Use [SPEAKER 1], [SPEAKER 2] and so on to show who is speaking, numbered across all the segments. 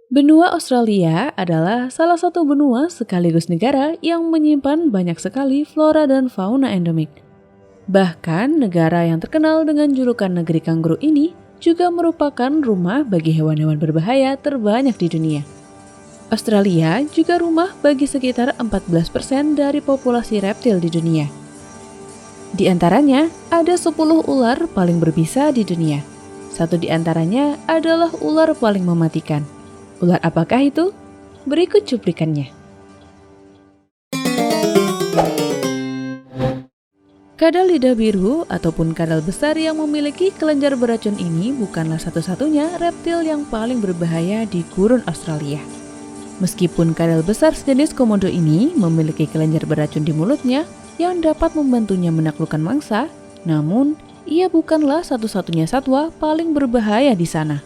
[SPEAKER 1] Benua Australia adalah salah satu benua sekaligus negara yang menyimpan banyak sekali flora dan fauna endemik. Bahkan negara yang terkenal dengan julukan negeri kanguru ini juga merupakan rumah bagi hewan-hewan berbahaya terbanyak di dunia. Australia juga rumah bagi sekitar 14% dari populasi reptil di dunia. Di antaranya, ada 10 ular paling berbisa di dunia. Satu di antaranya adalah ular paling mematikan. Ular apakah itu? Berikut cuplikannya. Kadal lidah biru ataupun kadal besar yang memiliki kelenjar beracun ini bukanlah satu-satunya reptil yang paling berbahaya di gurun Australia. Meskipun kadal besar sejenis komodo ini memiliki kelenjar beracun di mulutnya yang dapat membantunya menaklukkan mangsa, namun ia bukanlah satu-satunya satwa paling berbahaya di sana.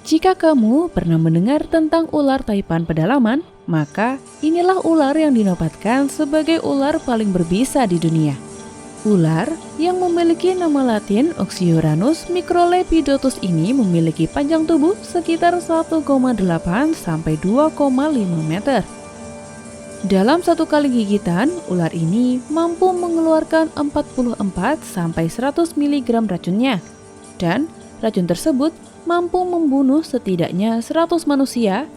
[SPEAKER 1] Jika kamu pernah mendengar tentang ular taipan pedalaman, maka inilah ular yang dinobatkan sebagai ular paling berbisa di dunia. Ular yang memiliki nama latin Oxyuranus microlepidotus ini memiliki panjang tubuh sekitar 1,8 sampai 2,5 meter. Dalam satu kali gigitan, ular ini mampu mengeluarkan 44 sampai 100 mg racunnya, dan racun tersebut mampu membunuh setidaknya 100 manusia,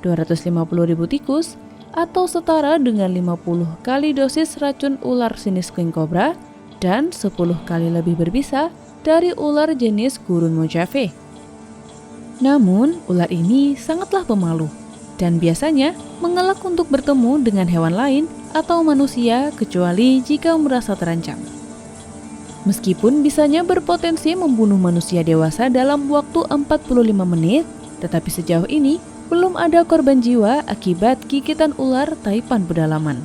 [SPEAKER 1] 250.000 tikus, atau setara dengan 50 kali dosis racun ular jenis king cobra dan 10 kali lebih berbisa dari ular jenis gurun Mojave. Namun, ular ini sangatlah pemalu dan biasanya mengelak untuk bertemu dengan hewan lain atau manusia kecuali jika merasa terancam. Meskipun bisanya berpotensi membunuh manusia dewasa dalam waktu 45 menit, tetapi sejauh ini belum ada korban jiwa akibat gigitan ular taipan pedalaman.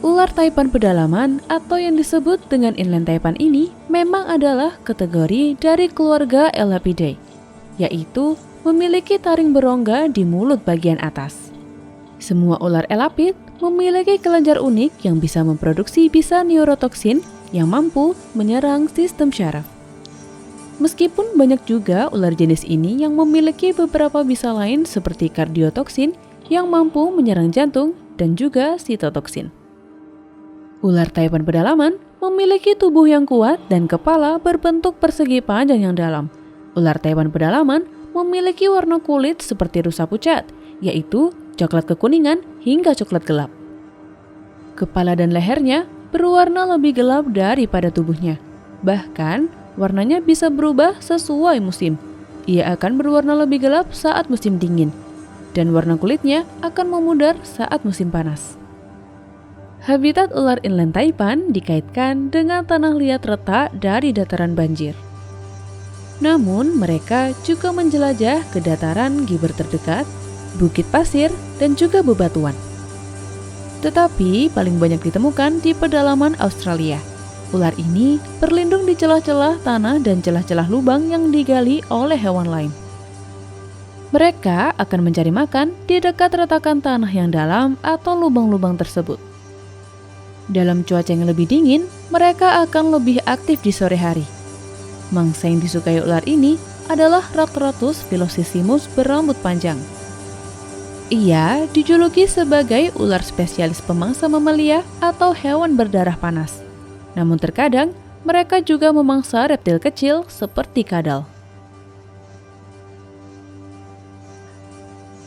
[SPEAKER 1] Ular taipan pedalaman atau yang disebut dengan inland taipan ini memang adalah kategori dari keluarga Elapidae, yaitu memiliki taring berongga di mulut bagian atas. Semua ular elapid memiliki kelenjar unik yang bisa memproduksi bisa neurotoksin yang mampu menyerang sistem syaraf. Meskipun banyak juga ular jenis ini yang memiliki beberapa bisa lain seperti kardiotoksin yang mampu menyerang jantung dan juga sitotoksin. Ular taipan pedalaman memiliki tubuh yang kuat dan kepala berbentuk persegi panjang yang dalam. Ular taipan pedalaman memiliki warna kulit seperti rusa pucat, yaitu coklat kekuningan hingga coklat gelap. Kepala dan lehernya berwarna lebih gelap daripada tubuhnya. Bahkan, warnanya bisa berubah sesuai musim. Ia akan berwarna lebih gelap saat musim dingin, dan warna kulitnya akan memudar saat musim panas. Habitat ular inland taipan dikaitkan dengan tanah liat retak dari dataran banjir. Namun, mereka juga menjelajah ke dataran Gibber terdekat, bukit pasir, dan juga bebatuan. Tetapi paling banyak ditemukan di pedalaman Australia. Ular ini berlindung di celah-celah tanah dan celah-celah lubang yang digali oleh hewan lain. Mereka akan mencari makan di dekat retakan tanah yang dalam atau lubang-lubang tersebut. Dalam cuaca yang lebih dingin, mereka akan lebih aktif di sore hari. Mangsa yang disukai ular ini adalah Rattratus philosissimus berambut panjang. Ia dijuluki sebagai ular spesialis pemangsa mamalia atau hewan berdarah panas. Namun terkadang mereka juga memangsa reptil kecil seperti kadal.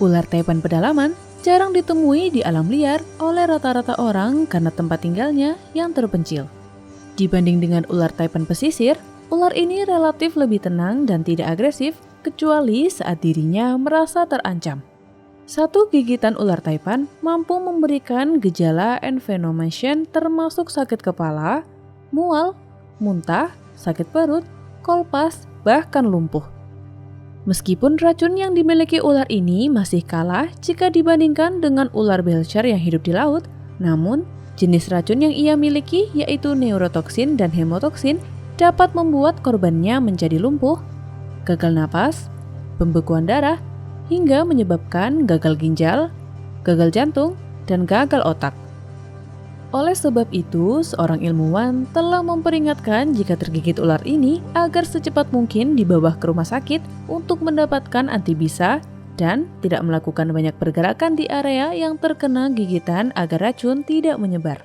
[SPEAKER 1] Ular taipan pedalaman jarang ditemui di alam liar oleh rata-rata orang karena tempat tinggalnya yang terpencil. Dibanding dengan ular taipan pesisir, ular ini relatif lebih tenang dan tidak agresif kecuali saat dirinya merasa terancam. Satu gigitan ular taipan mampu memberikan gejala inflammation termasuk sakit kepala, mual, muntah, sakit perut, kolpas, bahkan lumpuh. Meskipun racun yang dimiliki ular ini masih kalah jika dibandingkan dengan ular belcher yang hidup di laut, namun jenis racun yang ia miliki yaitu neurotoksin dan hemotoksin dapat membuat korbannya menjadi lumpuh, gagal napas, pembekuan darah, hingga menyebabkan gagal ginjal, gagal jantung, dan gagal otak. Oleh sebab itu, seorang ilmuwan telah memperingatkan jika tergigit ular ini agar secepat mungkin dibawa ke rumah sakit untuk mendapatkan antibisa dan tidak melakukan banyak pergerakan di area yang terkena gigitan agar racun tidak menyebar.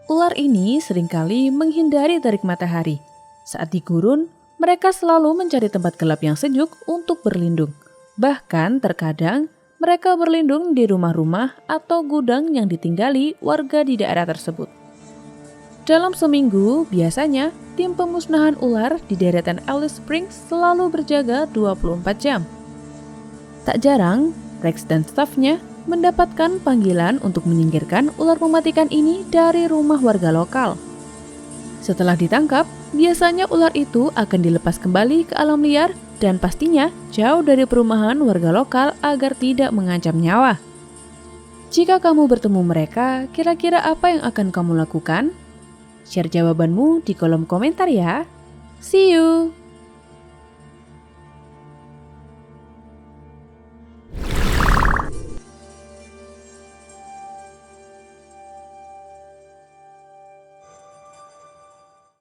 [SPEAKER 1] Ular ini seringkali menghindari terik matahari. Saat di gurun, mereka selalu mencari tempat gelap yang sejuk untuk berlindung. Bahkan terkadang mereka berlindung di rumah-rumah atau gudang yang ditinggali warga di daerah tersebut. Dalam seminggu, biasanya tim pemusnahan ular di deretan Alice Springs selalu berjaga 24 jam. Tak jarang, Rex dan stafnya mendapatkan panggilan untuk menyingkirkan ular mematikan ini dari rumah warga lokal. Setelah ditangkap, biasanya ular itu akan dilepas kembali ke alam liar dan pastinya jauh dari perumahan warga lokal agar tidak mengancam nyawa. Jika kamu bertemu mereka, kira-kira apa yang akan kamu lakukan? Share jawabanmu di kolom komentar ya. See you!